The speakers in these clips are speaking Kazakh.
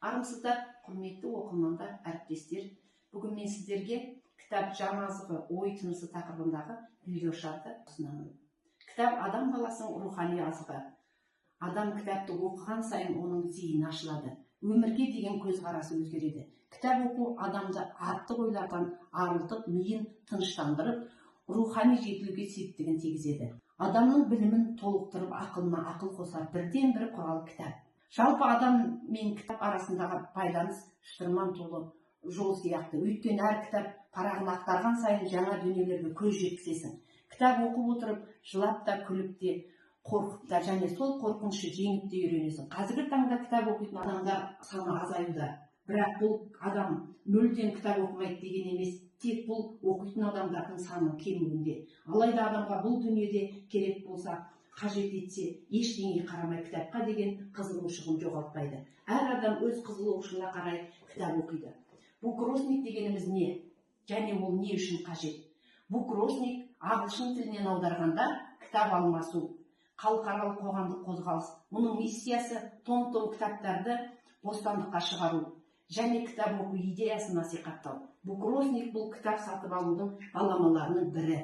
Армысыздар, құрметті оқырмандар, әріптестер. Бүгін мен сіздерге кітап жан азығы, ой тынысы тақырыбындағы видеошарды ұсынамын. Кітап адам баласының рухани азығы. Адам кітапты оқыған сайын оның зейіні ашылады, өмірге деген көзқарасы өзгереді. Кітап оқу адамды артық ойлардан арылтып, миын тыныштандырып, рухани жетілуге септігін тигізеді. Адамның білімін толықтырып, ақылына ақыл қосар бірден бір құрал кітап. Жалпы адам мен кітап арасындағы байланыс шытырман толы жол сияқты. Өйткені әр кітап парағын ақтарған сайын жаңа дүниелерге көз жеткізесің. Кітап оқып отырып, жылап та, күліп те, қорқып та, және сол қорқынышты жеңіп те үйренесің. Қазіргі таңда кітап оқитын адамдар саны азаюда. Бірақ бұл адам мүлдем кітап оқымайды деген емес, тек бұл оқитын адамдардың саны кемуінде. Алайда адамға бұл дүниеде керек болса, қажет етсе, ештеңеге қарамай кітапқа деген қызығушылығын жоғалтпайды. Әр адам өз қызығушылығына қарай кітап оқиды. Букросник дегеніміз не? Және ол не үшін қажет? Букросник ағылшын тілінен аударғанда кітап алмасу, халықаралық қоғамдық қозғалыс. Мұның миссиясы том-том кітаптарды бостандыққа шығару және кітап оқу идеясын насихаттау. Букросник бұл кітап сатып алудың баламаларының бірі.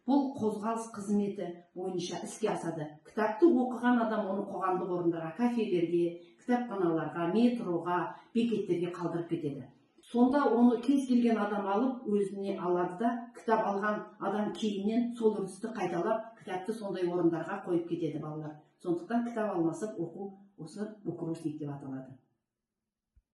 Бұл қозғалыс қызметі бойынша іске асады. Кітапты оқыған адам оны қоғамдық орындарға, кафелерге, кітапханаларға, метроға, бекеттерге қалдырып кетеді. Сонда оны кез келген адам алып, өзіне алады да, кітап алған адам кейіннен сол үрдісті қайталап, кітапты сондай орындарға қойып кетеді балалар. Сондықтан кітап алмасып оқу осы букросник деп аталады.